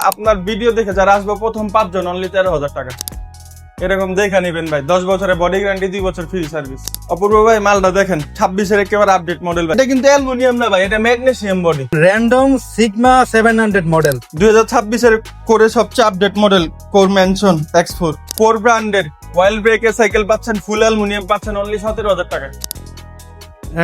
আপনার ভিডিও দেখে যারা আসবে প্রথম 5 জন অনলি 13,000 টাকা এরকম দেখা নিবেন ভাই। 10 বছরের বডি গ্যারান্টি, 2 বছর ফ্রি সার্ভিস। অপূর্ব ভাই মালটা দেখেন, 26 এর একেবারে আপডেট মডেল ভাই। এটা কিন্তু অ্যালুমিনিয়াম না ভাই, এটা magnesium body. Random sigma 700 model 2026 এর করে সবচেয়ে update model core mansion X4 core ব্র্যান্ডের ওয়াইল ব্রেকের সাইকেল পাচ্ছেন, ফুল অ্যালুমিনিয়াম পাচ্ছেন অনলি 17,000 টাকা।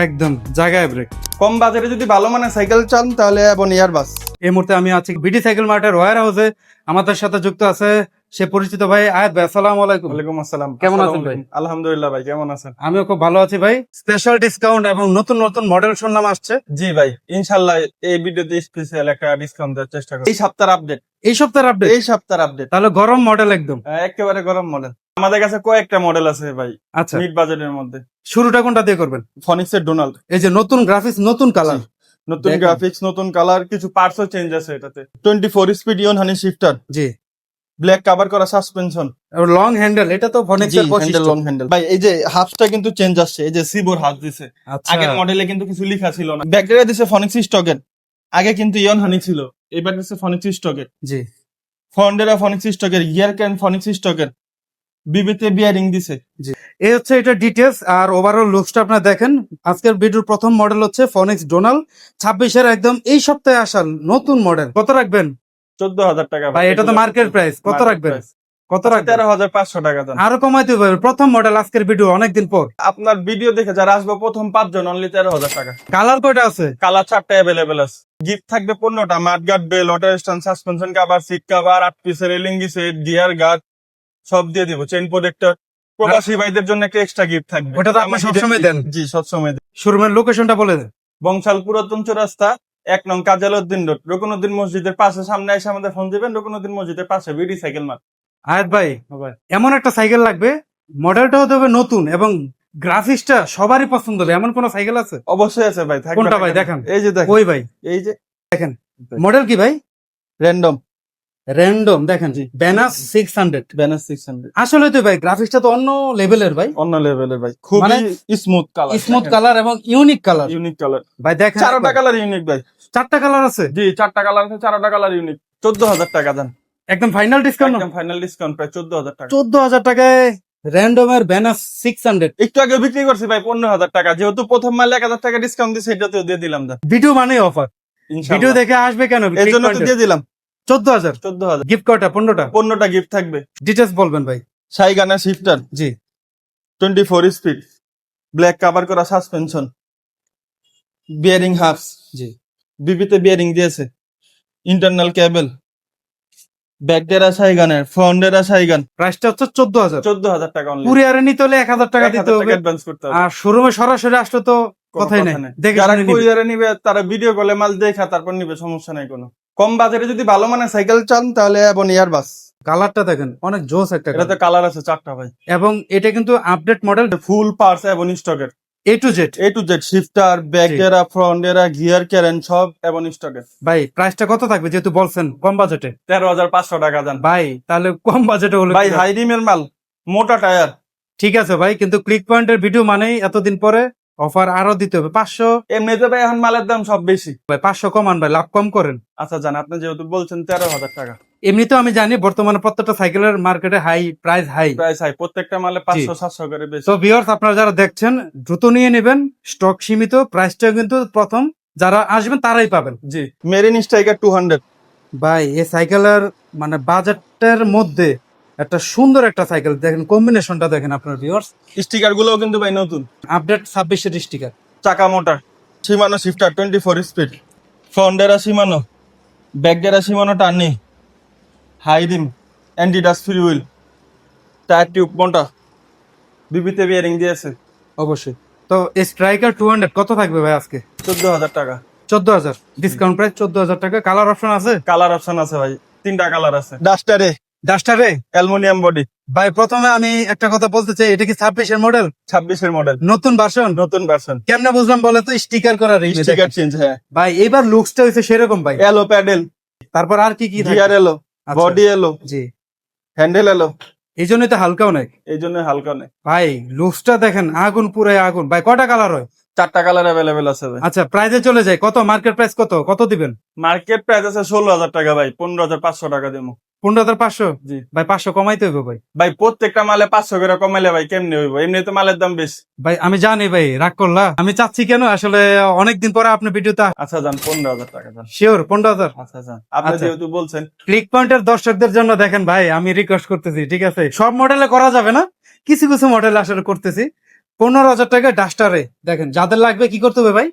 একদম জায়গায় ব্রেক। কম বাজারে যদি ভালো মানের সাইকেল চান তাহলে এবং ইয়ারবাস। এই মুহূর্তে আমি আছি বিডি সাইকেল মার্টের ওয়্যার হাউসে। আমাদের সাথে যুক্ত আছে সে পরিচিত ভাই আয়াত ভাই। আসসালামু আলাইকুম। ওয়ালাইকুম আসসালাম। কেমন আছেন ভাই? আলহামদুলিল্লাহ ভাই, কেমন আছেন? আমিও খুব ভালো আছি ভাই। স্পেশাল ডিসকাউন্ট এবং নতুন নতুন মডেল শুনলাম আসছে। জি ভাই, ইনশাআল্লাহ এই ভিডিওতে স্পেশাল একটা ডিসকাউন্ট দেওয়ার চেষ্টা করব। এই সপ্তাহের আপডেট, এই সপ্তাহের আপডেট, এই সপ্তাহের আপডেট তাহলে গরম মডেল একদম একেবারে গরম মডেল। আমাদের কাছে কয়েকটা মডেল আছে ভাই, আচ্ছা। মিড বাজেটের মধ্যে। শুরুটা কোনটা দিয়ে করবেন? ফনিক্সের ডোনাল্ড। এই যে নতুন গ্রাফিক্স, নতুন কালার, নতুন দেখেন। গ্রাফিক্স, নতুন কালার, কিছু পার্টসও চেঞ্জ আছে এটাতে। 24 স্পিড ইয়ন হানি শিফটার, জি, ব্ল্যাক কভার করা সাসপেনশন, লং হ্যান্ডেল। এটা তো ফনিক্সের হ্যান্ডেল, বৈশিষ্ট্য। লং হ্যান্ডেল ভাই। এই যে হাফটা কিন্তু চেঞ্জ আসছে, এই যে সিবোর হাফ দিছে। আচ্ছা, আগের মডেলে কিন্তু কিছু লেখা ছিল না। ব্যাকটেরিয়া দিছে ফনিক্স স্টকের, আগে কিন্তু ইয়ন হানি ছিল, এবার দিছে ফনিক্স স্টকের। জি, ফন্ডেরা ফনিক্স স্টকের, গিয়ার ক্যান ফনিক্স স্টকের, বিবিতে বিয়ারিং দিছে। জি। এই হচ্ছে এটা ডিটেলস আর ওভারঅল লুকসটা আপনারা দেখেন। আজকের ভিডিওর প্রথম মডেল হচ্ছে ফনিক্স ডোনাল্ড 26 এর একদম এই সপ্তাহে আসা নতুন মডেল। কত রাখবেন 14,000 টাকা ভাই? এটা তো মার্কেট প্রাইস। কত রাখবেন? কত রাখবেন? 13,500 টাকা দেন। আরো কমাইতে হবে। প্রথম মডেল, আজকের ভিডিও অনেকদিন পর। আপনার ভিডিও দেখে যারা আসবে প্রথম 5 জন অনলি 13,000 টাকা। কালার কয়টা আছে? কালার 4টা অ্যাভেলেবেল আছে। গিফট থাকবে 15টা, mudguard bell, water stand, suspension cover, seat cover, 8 পিসের রেলিঙ্গি সেট, গিয়ার গার্ড সব দিয়ে দিব, চেইন প্রোটেক্টর। প্রবাসী ভাইদের জন্য একটা এক্সট্রা গিফট থাকবে। ওটা তো আপনি সবসময় দেন। জি, সবসময় দেন। শোরুমের লোকেশনটা বলে দেন। বংশাল পুরাতন চৌরাস্তা 1 নং কাজালউদ্দিন রোড, রকুনুদ্দিন মসজিদের পাশে। সামনে এসে আমাদের ফোন দিবেন, রকুনুদ্দিন মসজিদের পাশে বিডি সাইকেল মার্ট। আয়াত ভাই, এমন একটা সাইকেল লাগবে, মডেলটা হতে হবে নতুন এবং গ্রাফিক্সটা সবারই পছন্দ হবে, এমন কোন সাইকেল আছে? অবশ্যই আছে ভাই, থাকবে। কোনটা ভাই দেখান? এই যে দেখেন, ওই ভাই এই যে দেখেন। মডেল কি ভাই? Random random. দেখেন জি, ব্যানাস 600। ব্যানার 600। আসলে তো ভাই গ্রাফিক্সটা তো অন্য লেভেলের ভাই, অন্য লেভেলের ভাই, খুবই মানে স্মুথ কালার, স্মুথ কালার এবং ইউনিক কালার। ইউনিক কালার ভাই দেখেন, 4টা কালার ইউনিক ভাই। 4টা কালার আছে। জি, 4টা কালার আছে, 4টা কালার ইউনিক। 14,000 টাকা দেন, একদম ফাইনাল ডিসকাউন্ট। একদম ফাইনাল ডিসকাউন্ট প্রায় 14,000 টাকা। 14,000 টাকায় র্যান্ডমের ব্যানাস 600। একটু আগে বিক্রি করছি ভাই 15,000 টাকা, যেহেতু প্রথম মালে 1,000 টাকা ডিসকাউন্ট দিছে, এটাতেও দিয়ে দিলাম। দা ভিডিও মানে অফার, ভিডিও ইনশাআল্লাহ দেখে আসবে কেন? এর জন্য তো দিয়ে দিলাম 14,000। 14,000। গিফট কয়টা? 15টা। 15টা গিফট থাকবে। ডিটেলস বলবেন ভাই। সাইগানা শিফটার, জি, 24 স্পিড, ব্ল্যাক কভার করা সাসপেনশন, বিয়ারিং হাফস, জি, বিবিতে বিয়ারিং দিয়েছে, ইন্টারনাল কেবল, ব্যাকডেরা সাইগানের, ফ্রন্টেরা সাইগান। প্রাইসটা হচ্ছে 14,000। 14,000 টাকা অনলি। কুরিয়ারে নিতে হলে 1,000 টাকা দিতে হবে, অ্যাডভান্স করতে হবে। আর শোরুমে সরাসরি আসলে তো কোনো কথাই কথা নাই। নেই। দেখে যারা শুনে নিবে। কুরিয়ারে নিবে তারা ভিডিও কলে মাল দেখা তারপর নিবে, সমস্যা নাই কোনো। কম বাজারে যদি ভালো মানের সাইকেল চান তাহলে এবং ইয়ারবাস। কালারটা দেখেন, অনেক জোস একটা এটাতে colour। কালার আছে 4টা ভাই, এবং এটা কিন্তু আপডেট মডেল, ফুল পার্টস এবং স্টকের, A to Z। A to Z, shifter, back derailleur, front derailleur, gear ক্যারেন সব এবং স্টকের। ভাই প্রাইসটা কত থাকবে যেহেতু বলছেন কম বাজেটে? 13,500 টাকা দেন ভাই তাহলে কম বাজেটে হলে ভাই। হাই রিমের মাল, মোটা টায়ার। ঠিক আছে ভাই, কিন্তু ক্লিক পয়েন্টের ভিডিও মানেই এতদিন পরে অফার আরো দিতে হবে। 500 এমনিতে ভাই এখন মালের দাম সব বেশি। ভাই, 500 কমান ভাই, লাভ কম করেন। আচ্ছা জান, আপনি যেহেতু বলছেন 13,000 টাকা, এমনিতেও আমি জানি বর্তমানে প্রত্যেকটা সাইকেলের মার্কেটে high price, high price high, প্রত্যেকটা মালে 500-700 করে বেশি। তো ভিউয়ার্স, আপনারা যারা দেখছেন দ্রুত নিয়ে নেবেন, স্টক সীমিত। প্রাইসটা কিন্তু প্রথম যারা আসবেন তারাই পাবেন। জি, মেরিন স্ট্রাইকার 200। ভাই এই সাইকেলের মানে বাজেটের মধ্যে একটা সুন্দর একটা সাইকেল দেখেন, কম্বিনেশনটা দেখেন আপনার ভিউয়ার্স। স্টিকার গুলোও কিন্তু ভাই নতুন, আপডেট 26 এর স্টিকার। চাকা মোটা, Shimano shifter 24 speed, front derailleur Shimano, back derailleur Shimano Tourney, high rim, anti dust free wheel, tyre tube মোটা, বিবিতে বিয়ারিং দিয়েছে। অবশ্যই। তো স্ট্রাইকার 200 কত থাকবে ভাই আজকে? 14,000 টাকা 14,000 ডিসকাউন্ট প্রাইস, 14,000 টাকা। কালার অপশন আছে? কালার অপশন আছে ভাই, 3টা কালার আছে। ডাস্টারে ডাস্টারে অ্যালুমিনিয়াম বডি, ভাই প্রথমে আমি একটা কথা বলতে চাই, এটা কি 26 এর মডেল? 26 এর মডেল, নতুন ভার্সন? নতুন ভার্সন। কেমনে বুঝলাম বলে তো? স্টিকার করা রয়েছে স্টিকার চেঞ্জ, হ্যাঁ ভাই। এবার লুকসটা হইছে সেরকম ভাই। এলো প্যাডেল, তারপর আর কি কি থাকে? গিয়ার এলো, আচ্ছা। বডি এলো, জি, হ্যান্ডেল এলো, এই জন্যই তো হালকাও নাই এই জন্য হালকা নেই ভাই। লুকসটা দেখেন, আগুন পুরাই আগুন ভাই। কয়টা কালার হয়? 4টা কালার অ্যাভেলেবেল আছে ভাই। আচ্ছা প্রাইজে চলে যায় কত, মার্কেট প্রাইস কত দিবেন? মার্কেট প্রাইস আছে 16,000 টাকা ভাই, 15,500 টাকা দেবো। 15,500? জি ভাই 500 কমাইতে হইব ভাই। ভাই, প্রত্যেকটা মালে 500 করে কমাইলে ভাই কেমনে হইব, এমনি তো মালের দাম বেশি। ভাই আমি জানি ভাই, রাগ করলা, আমি চাচ্ছি কেন আসলে, অনেকদিন পরে আপনি ভিডিওতে। আচ্ছা যান 15,000 টাকা যান। শিওর 15,000? আচ্ছা যান, আপনি আচ্ছা। যেহেতু বলছেন। ক্লিক পয়েন্টের দর্শকদের জন্য দেখেন ভাই, আমি রিকোয়েস্ট করতেছি, ঠিক আছে? সব মডেলে করা যাবে না, কিছু কিছু মডেল আসলে করতেছি। 15,000 টাকা ডাস্টারে দেখেন, যাদের লাগবে কি করতে হবে ভাই?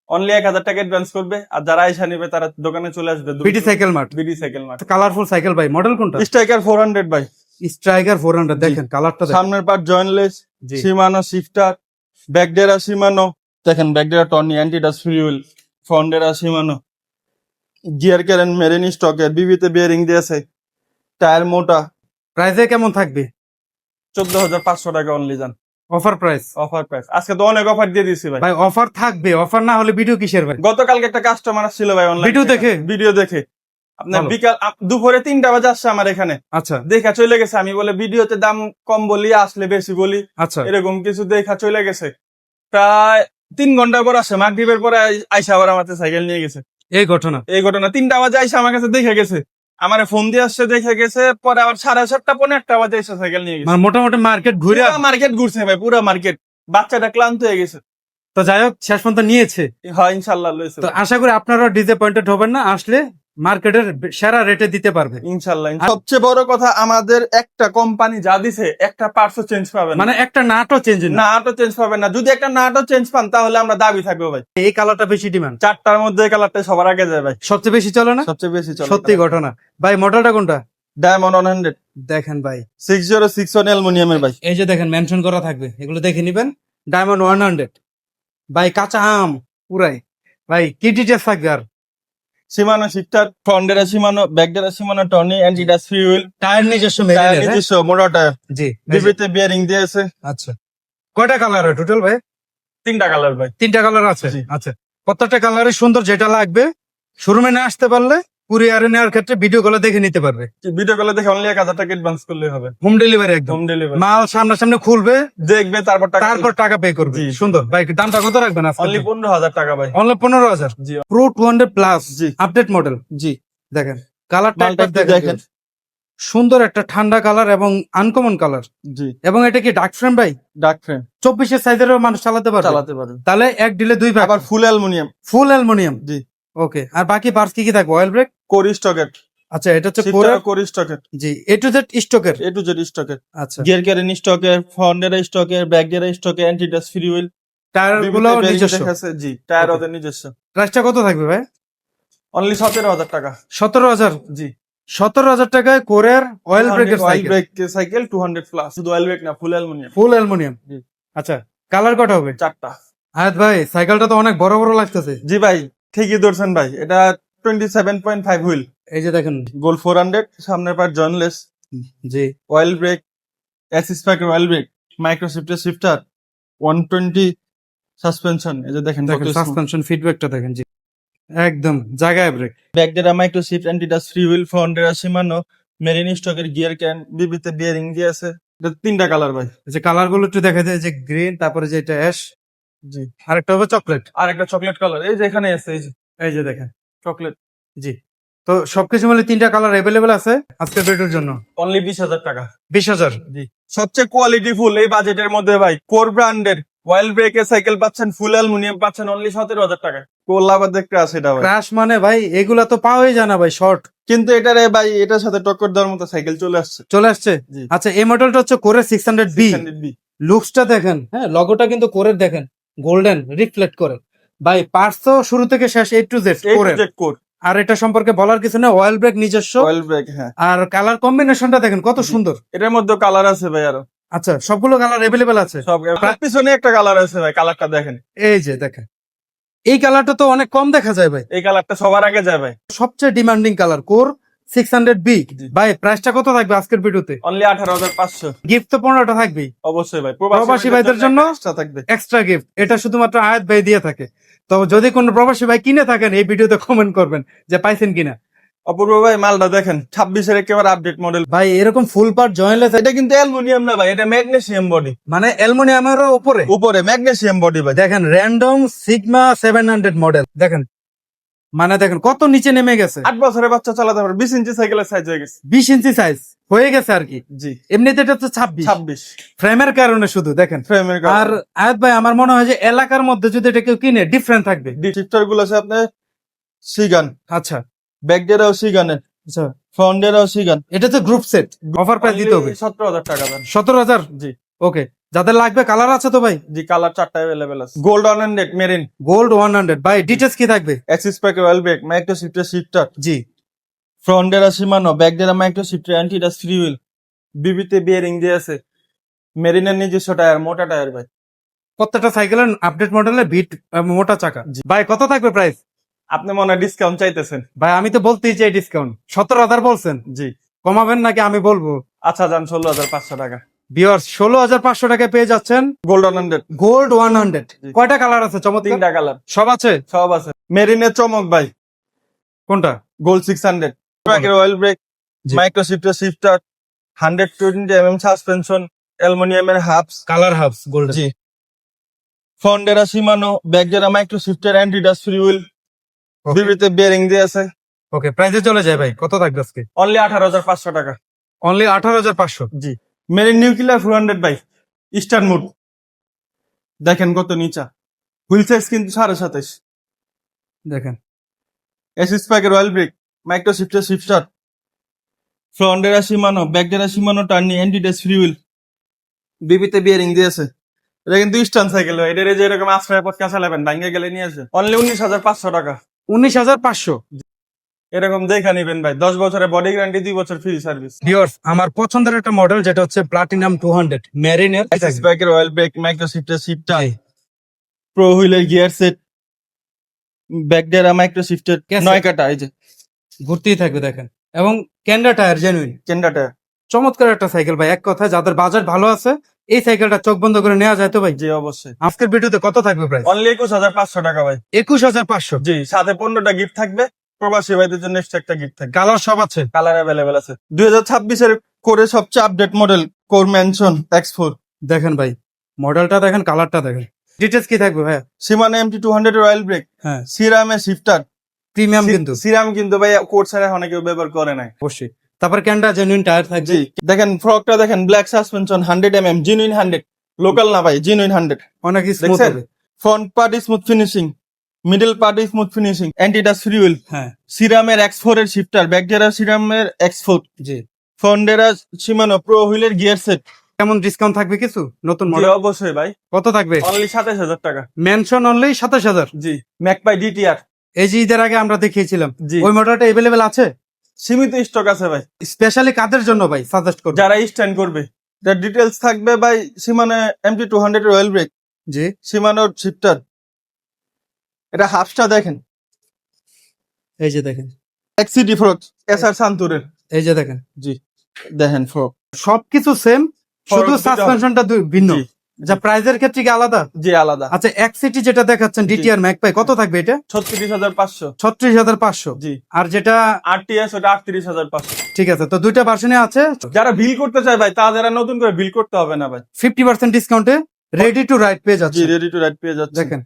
অনলি 1,000 টাকা অ্যাডভান্স করবে, আর যারা আইসা নিবে তারা দোকানে চলে আসবে। BD Cycle Mart. BD Cycle Mart. Colourful cycle ভাই, মডেল কোনটা? স্ট্রাইকার 400 ভাই। স্ট্রাইকার 400 দেখেন কালারটা দেখেন। সামনের পার্ট জয়েন্টলেস, জি। শিমানো শিফটার, ব্যাকডেরা শিমানো, দেখেন back derailleur Tourney anti dust free wheel, front derailleur Shimano, gear ক্যারেন মেরিন স্টকের, বিবিতে বিয়ারিং দিয়েছে, টায়ার মোটা। প্রাইসে কেমন থাকবে? 14,500 টাকা অনলি যান। Offer price? অফার প্রাইস, আজকে তো অনেক অফার দিয়ে দিছি ভাই। ভাই অফার থাকবে, অফার না হলে ভিডিও কিসের ভাই? গতকালকে একটা কাস্টমার আসছিল ভাই অনলাইন ভিডিও দেখে? ভিডিও দেখে আপনার ভালো। বিকাল দুপুরে 3টা বাজে আসছে আমার এখানে, আচ্ছা দেখা চলে গেছে। আমি বলে ভিডিওতে দাম কম বলি, আসলে বেশি বলি, আচ্ছা। এরকম কিছু দেখা চলে গেছে। প্রায় 3 ঘন্টা পর আসে, মাগরিবের পরে আইসা আবার আমার সাইকেল নিয়ে গেছে। এই ঘটনা? এই ঘটনা 3টা বাজে আইসা আমার কাছে দেখে গেছে, আমার ফোন দিয়ে আসছে, দেখে গেছে, পরে আবার 7:30 পৌনে 1টা বাজে এসে সাইকেল নিয়ে গেছে। মানে মোটামুটি মার্কেট ঘুরে। মার্কেট ঘুরছে ভাই, পুরো মার্কেট। বাচ্চাটা ক্লান্ত হয়ে গেছে। তো যাই হোক, শেষ পর্যন্ত নিয়েছে। হ্যাঁ ইনশাল্লাহ লইছে তো আশা করি আপনারা ডিসঅ্যাপয়েন্টেড হবেন না, আসলে মার্কেটের সেরা রেটে দিতে পারবে। ইনশাল্লাহ। সবচেয়ে বড় কথা, আমাদের একটা কোম্পানি যা দিছে, একটা পার্টসও চেঞ্জ পাবেন মানে একটা নাটও চেঞ্জ না? নাটও চেঞ্জ পাবেন না। যদি একটা নাটও চেঞ্জ পান তাহলে আমরা দাবি থাকবো ভাই। এই কালারটা বেশি ডিমান্ড, 4টার মধ্যে এই কালারটা সবার আগে যায় ভাই। সবচেয়ে বেশি চলে না? সবচেয়ে বেশি চলে। সত্যি ঘটনা ভাই। মডেলটা কোনটা? ডায়মন্ড 100 দেখেন ভাই, 6061 অ্যালুমিনিয়ামের ভাই। এই যে দেখেন মেনশন করা থাকবে, এগুলো দেখে নিবেন। ডায়মন্ড 100 ভাই, কাঁচা আম পুরাই ভাই। কি ডিটেলস থাকবে আর? Shimano shifter, front derailleur Shimano, back derailleur Shimano, Tourney anti dust free wheel, tyre নিজস্ব টায়ার মেরিনের, হ্যাঁ? নিজস্ব মোটা টায়ার, জি। বিবিতে বিয়ারিং দিয়েছে। আচ্ছা, কয়টা কালার টোটাল ভাই? 3টা কালার ভাই। 3টা কালার আছে? জি। আচ্ছা, প্রত্যেকটা কালারই সুন্দর, যেটা লাগবে শোরুমে না আসতে পারলে কুরিয়ারে নেওয়ার ক্ষেত্রে ভিডিও কলে দেখে নিতে পারবে। ভিডিও কলে দেখে অনলি 1,000 টাকা অ্যাডভান্স করলে হবে। হোম ডেলিভারি একদম। হোম ডেলিভারি, মাল সামনাসামনি খুলবে, দেখবে, তারপর টাকা পে করবে। জি। সুন্দর ভাই। দামটা কত রাখবেন? অনলি 15,000 টাকা ভাই। অনলি 15,000? জি প্রো 200 প্লাস জি আপডেট মডেল। জি। দেখেন কালারটা মালটা একবার একটু দেখেন, দেখেন। সুন্দর একটা ঠান্ডা কালার এবং আনকমন কালার। জি, এবং এটা কি ডার্ক ফ্রেম ভাই? ডার্ক ফ্রেম 24 সাইজেরও মানুষ চালাতে পারবে? চালাতে পারেন। তাহলে এক ডিলে দুই ভাগ। আবার ফুল অ্যালুমিনিয়াম। ফুল অ্যালুমিনিয়াম? জি। ওকে। আর বাকি পার্টস কি কি থাকবে? Oil brake? কোরি স্টকের। আচ্ছা, এটা হচ্ছে কোরি স্টকের। জি, এ টু জেড স্টকের। এ টু জেড স্টকের। আচ্ছা, গিয়ার ক্যারেন স্টকের, ফ্রন্টের স্টকের, ব্যাকের স্টকের, অ্যান্টিডাস ফ্রি হুইল, টায়ার গুলো নিজস্ব। জি, টায়ার Okay. ওদের নিজস্ব। প্রাইসটা কত থাকবে ভাই? অনলি 17,000 টাকা। 17,000? জি। 17,000 টাকায় কোরের অয়েল ব্রেকের oil cycle. Break cycle 200 plus, শুধু অয়েল ব্রেক না, ফুল অ্যালুমিনিয়াম। ফুল অ্যালুমিনিয়াম? জি। আচ্ছা, কালার কটা হবে? 4টা। হায়াত ভাই, সাইকেলটা তো অনেক বড় বড় লাগতেছে। জি ভাই, ঠিকই ধরছেন ভাই। এটা 27.5 হুইল, এই যে দেখেন। গোল 400, সামনের পার্ট জয়েন্টলেস, জি। অয়েল ব্রেক, অ্যাসিস প্যাকের oil brake, micro shifter 120 suspension. এই যে দেখেন সাসপেনশন ফিডব্যাকটা দেখেন। জি, একদম জায়গায় brake. Back derailleur micro shift, anti dust free wheel, front derailleur Shimano, মেরিন স্টকের গিয়ার ক্যান, বিবিতে বিয়ারিং দিয়ে আছে। এটা 3টা কালার ভাই। যে কালার গুলো একটু দেখা যায়, যে গ্রিন, তারপরে যে এটা অ্যাশ, জি। আরেকটা হবে চকলেট। আর একটা চকলেট কালার, এই যে এখানে আছে, এই যে এই যে দেখেন চকলেট। জি। তো সবকিছু মিলে 3টা কালার অ্যাভেলেবেল আছে আজকের ভিডিওর জন্য। অনলি 20,000 টাকা। 20,000? জি। সবচেয়ে কোয়ালিটি ফুল এই বাজেটের মধ্যে ভাই, কোর ব্র্যান্ডের অয়েল ব্রেকের সাইকেল পাচ্ছেন, ফুল অ্যালুমিনিয়াম পাচ্ছেন অনলি 17,000 টাকা। কোল্লা আবার দেখতে আসে এটা ভাই। ক্রাশ মানে ভাই এগুলা তো পাওয়াই যায় না ভাই, শর্ট। কিন্তু এটারে ভাই, এটার সাথে টক্কর দেওয়ার মতো সাইকেল চলে আসছে। চলে আসছে? জি। আচ্ছা, এই মডেলটা হচ্ছে কোরে 600B। 600B। লুকসটা দেখেন, হ্যাঁ, লগোটা কিন্তু কোরের দেখেন, গোল্ডেন রিফ্লেক্ট করে ভাই। পার্টস তো শুরু থেকে শেষ A to Z এই কোরের। যে কোর, আর এটা সম্পর্কে বলার কিছু না, অয়েল ব্রেক নিজস্ব। অয়েল ব্রেক, হ্যাঁ। আর কালার কম্বিনেশনটা দেখেন কত সুন্দর। এটার মধ্যে কালার আছে ভাই আরো। আচ্ছা, সবগুলো কালার অ্যাভেলেবেল আছে? সব পিছনে একটা কালার আছে ভাই, কালারটা দেখেন। এই যে দেখেন, এই কালারটা তো অনেক কম দেখা যায় ভাই। এই কালারটা সবার আগে যায় ভাই। সবচেয়ে ডিমান্ডিং কালার কোর 600B। জি। ভাই প্রাইসটা কত থাকবে আজকের ভিডিওতে? অনলি 18,500। গিফট তো 15টা থাকবেই অবশ্যই ভাই, প্রবাসী ভাইদের জন্য এক্সট্রা থাকবে। Extra gift. এটা শুধুমাত্র আয়াত ভাই দিয়ে থাকে। তো যদি কোনো প্রবাসী ভাই কিনে থাকেন, এই ভিডিওতে কমেন্ট করবেন যে পাইছেন কিনা। অপূর্ব ভাই মালটা দেখেন 26-এর একেবারে আপডেট মডেল। ভাই এরকম ফুল পার্ট জয়েন্টলেস, এটা কিন্তু অ্যালুমিনিয়াম না ভাই, এটা ম্যাগনেসিয়াম বডি। মানে অ্যালুমিনিয়ামের উপরে উপরে ম্যাগনেসিয়াম বডি ভাই। দেখেন র্যান্ডম সিগমা 700 মডেল দেখেন, মানে দেখেন কত নিচে নেমে গেছে। 8 বছরের বাচ্চা চালাতে পারে, 20 ইঞ্চি সাইকেলের সাইজ হয়ে গেছে। 20 ইঞ্চি সাইজ হয়ে গেছে আর কি। জি এমনিতে এটা তো 26 26 ফ্রেমের কারণে শুধু দেখেন। ফ্রেমের আর আয়াত ভাই আমার মনে হয় যে এলাকার মধ্যে যদি এটা কেউ কিনে ডিফারেন্ট থাকবে। শিফটার গুলো আছে আপনার সিগান, আচ্ছা ব্যাকডেরাও সিগানের, আচ্ছা, ফ্রন্টেরাও সিগান। এটা তো গ্রুপ সেট, অফার প্রাইস দিতে হবে 17,000 টাকা দেন। 17,000। জি ওকে, যাদের লাগবে কালার আছে তো ভাই? জি কালার 4টা अवेलेबल আছে। গোল্ড 100 মেরিন, গোল্ড 100 ভাই, ডিটেইলস কি থাকবে? Axis pack royal brake, micro shifter, জি front derailleur Shimano, back derailleur micro shifter, anti dust free wheel, বিবিতে বিয়ারিং দিয়ে আছে, মেরিনের নিজস্ব টায়ার, মোটা টায়ার ভাই। প্রত্যেকটা সাইকেলের আপডেট মডেলের বিট মোটা চাকা। ভাই কত থাকবে প্রাইস? আপনি মনে হয় ডিসকাউন্ট চাইতেছেন? ভাই আমি তো বলতেই চাই ডিসকাউন্ট। 17,000 বলছেন, জি কমাবেন নাকি আমি বলবো? আচ্ছা যান 16,500 টাকা। ভিউয়ার্স 16,500 টাকায় পেয়ে যাচ্ছেন গোল্ড 100, গোল্ড 100। জি। কয়টা কালার আছে চমৎকার? 3টা কালার, সব আছে? সব আছে। মেরিনের চমক ভাই, কোনটা? গোল্ড 600, প্যাকের অয়েল ব্রেক, জি। মাইক্রো শিফটার, 120 সাসপেনশন, অ্যালুমিনিয়ামের হাবস। Colour hubs gold. জি front derailleur Shimano, back derailleur micro shifter, anti dust free wheel, বিবিতে বিয়ারিং দিয়ে আছে। ওকে, প্রাইসে চলে যায় ভাই, কত থাকবে আজকে? অনলি 18,500 টাকা। অনলি 18,500। জি মেরিন নিউক্লিয়ার 400 বাই ইস্টার্ন মুড, দেখেন কত নিচা। হুইল সাইজ কিন্তু 27.5। দেখেন এসিস প্যাকের oil brake, micro shifter, front derailleur Shimano, back derailleur Shimano, Tourney, anti dust free wheel, বিবিতে বিয়ারিং দিয়েছে। এটা কিন্তু ইস্টার্ন সাইকেল ভাই, এটার এই যে এরকম আশ্রয় পথ কাঁচা লেবেন ভাঙ্গে গেলে নিয়ে আসে। অনলি 19,500 টাকা। 19,500। এরকম দেখা নিবেন ভাই, 10 বছরের বডি গ্যারান্টি, 2 বছর ফ্রি সার্ভিস। ভিউয়ার্স আমার পছন্দের একটা মডেল যেটা হচ্ছে প্লাটিনাম 200 মেরিনের। এসিস প্যাকের oil brake, micro shifter, pro হুইলের gear set, back derailleur micro shifter, Cassette। 9 কাটা এই যে ঘুরতেই থাকবে দেখেন, এবং ক্যান্ডা টায়ার জেনুইন। কেন্ডাটা। চমৎকার একটা সাইকেল ভাই, এক কথা যাদের বাজার ভালো আছে এই সাইকেলটা চোখ বন্ধ করে নেওয়া যায় তো ভাই? জি অবশ্যই। আজকের ভিডিওতে কত থাকবে প্রাইস? অনলি 21,500 টাকা ভাই। 21,500। জি সাথে 15টা গিফট থাকবে, প্রবাসী ভাইদের জন্য এক্সট্রা একটা গিফট থাকবে। কালার সব আছে? কালার অ্যাভেলেবেল আছে। 2026-এর করে সবচেয়ে update model core mansion X4, দেখেন ভাই, মডেলটা দেখেন, কালারটা দেখেন। ডিটেলস কি থাকবে ভাই? সিমানো MT 200 রয়্যাল ব্রেক, হ্যাঁ সিরামে শিফটার, প্রিমিয়াম কিন্তু সিরাম কিন্তু ভাই কোর্স ছাড়া অনেকে কেউ ব্যবহার করে নাই। অবশ্যই। তারপর ক্যান্ডা জেনুইন টায়ার থাকবে। জি দেখেন ফ্রকটা দেখেন, ব্ল্যাক সাসপেনশন, 100 জিনুইন 100, লোকাল না ভাই, জিনুইন 100। অনেক স্মুথ দেখছেন? হবে। ফ্রন্ট পার্টি স্মুথ ফিনিশিং, মিডল পার্টি smooth finishing, anti dust free wheel, হ্যাঁ সিরামের X4 এর শিফটার, ব্যাকডেরা সিরামের X4, জি। ফন্ডেরা শিমানো প্রো হুইলের গিয়ার সেট। কেমন ডিসকাউন্ট থাকবে কিছু নতুন জি মডেল? অবশ্যই ভাই, কত থাকবে? অনলি 27,000 টাকা। Mention only 27,000। জি ম্যাকপাই ডিটিআর, এই যে ঈদের আগে আমরা দেখিয়েছিলাম, জি ওই মডেলটা এভেলেবেল আছে? সীমিত স্টক আছে ভাই, স্পেশালি কাদের জন্য ভাই সাজেস্ট করবে? যারা স্ট্যান্ড করবে। তার ডিটেলস থাকবে ভাই, সীমানো MT 200 রয়্যাল ব্রেক, জি সীমানোর শিফটার, এটা হাফটা দেখেন, এই যে দেখেন, XCD ফ্রক, SR সান্তুরের। এই যে দেখেন, জি দেখেন ফ্রক, সবকিছু সেম, শুধু দুইটা সাসপেনশনটা ভিন্ন। জি যা প্রাইজের ক্ষেত্রে কি আলাদা? জি আলাদা। আচ্ছা এক্সিটি যেটা দেখাচ্ছেন ডিটিআর ম্যাকপাই, কত থাকবে এটা? 36,500। 36,500। জি আর যেটা RTS ওটা 38,500। ঠিক আছে, তো দুইটা ভার্সনে আছে। যারা বিল করতে চায় ভাই, তাদের আর নতুন করে বিল করতে হবে না ভাই। 50% ডিসকাউন্টে রেডি টু রাইড পেয়ে জি যাচ্ছে। রেডি টু রাইড পেয়ে যাচ্ছে। দেখেন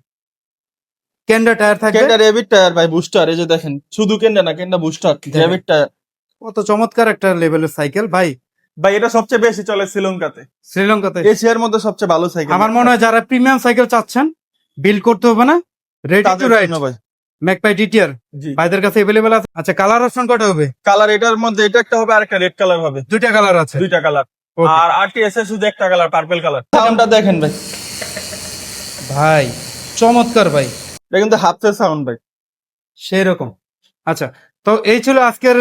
ক্যান্ডা টায়ার থাকবে। কেন্ডা রেবিট টায়ার ভাই, বুস্টার, এই যে দেখেন, শুধু কেন্ডা না, কেন্ডা বুস্টার রেবিট টায়ার। কত চমৎকার একটা লেভেলের সাইকেল ভাই। ভাই এটা সবচেয়ে বেশি চলে শ্রীলঙ্কাতে, শ্রীলঙ্কাতে। এশিয়ার মধ্যে সবচেয়ে ভালো সাইকেল। আমার মনে হয় যারা প্রিমিয়াম সাইকেল চাচ্ছেন, বিল করতে হবে না, রেডি টু তাদের রাইড জন্য ভাই। ম্যাকপাই ডিটিআর জি ভাইদের কাছে এভেলেবেল আছে। আচ্ছা কালার অপশন কটা হবে? কালার এটার মধ্যে এটা একটা হবে, আর একটা রেড কালার হবে। দুইটা কালার আছে। দুইটা কালার। Okay. আর RTS এর শুধু একটা কালার, পার্পল কালার। সাউন্ডটা দেখেন ভাই, ভাই চমৎকার ভাই, এটা কিন্তু হাফের সাউন্ড ভাই। সেই রকম। আচ্ছা তো এই ছিল আজকের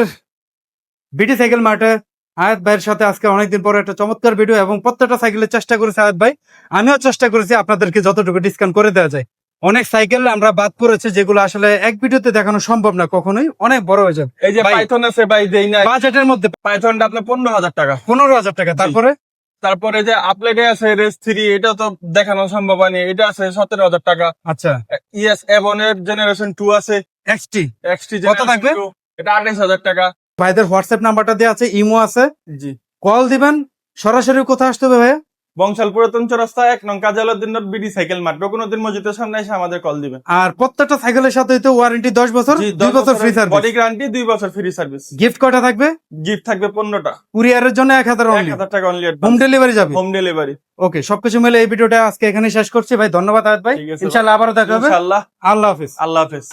বিডি সাইকেল মার্টে আয়াত ভাইয়ের সাথে আজকে অনেকদিন পরে একটা চমৎকার ভিডিও, এবং প্রত্যেকটা সাইকেলের চেষ্টা করেছে আয়াত ভাই, আমিও চেষ্টা করেছি আপনাদেরকে যতটুকু ডিসকাউন্ট করে দেওয়া যায়। অনেক সাইকেল আমরা বাদ পড়েছে যেগুলো আসলে এক ভিডিওতে দেখানো সম্ভব না, কখনোই অনেক বড় হয়ে যাবে। এই যে ভাই, পাইথন আছে ভাই, দেই না। বাজেটের মধ্যে পাইথনটা আপনার 15,000 টাকা। 15,000 টাকা। তারপরে তারপরে যে আপলেটে আছে রেস 3, এটা তো দেখানো সম্ভব হয়নি, এটা আছে 17,000 টাকা। আচ্ছা ইএস এভন এর জেনারেশন 2 আছে, এক্সটি XT কত থাকবে? এটা 28,000 টাকা। ভাইদের হোয়াটসঅ্যাপ নাম্বারটা দেওয়া আছে, ইমো আছে, জি। কল দিবেন। সরাসরি কোথায় আসতে হবে ভাইয়া? বংশাল পুরাতন চৌরাস্তা 1 নং কাজী road BD Cycle mart, Rokunuddin মসজিদের সামনে এসে আমাদের কল দিবেন। আর প্রত্যেকটা সাইকেলের সাথে তো ওয়ারেন্টি 10 বছর, 2 বছর ফ্রি সার্ভিস, বডি গ্যারান্টি, 2 বছর ফ্রি সার্ভিস। গিফট কয়টা থাকবে? গিফট থাকবে 15টা। কুরিয়ারের জন্য 1000 অনলি, 1000 টাকা অনলি। হোম ডেলিভারি যাবে। Home delivery. ওকে, সবকিছু মিলে এই ভিডিওটা আজকে এখানে শেষ করছি ভাই। ধন্যবাদ আয়াত ভাই, ঠিক আছে, ইনশাআল্লাহ আবারও দেখা হবে। ইনশাআল্লাহ। আল্লাহ হাফেজ। আল্লাহ হাফেজ।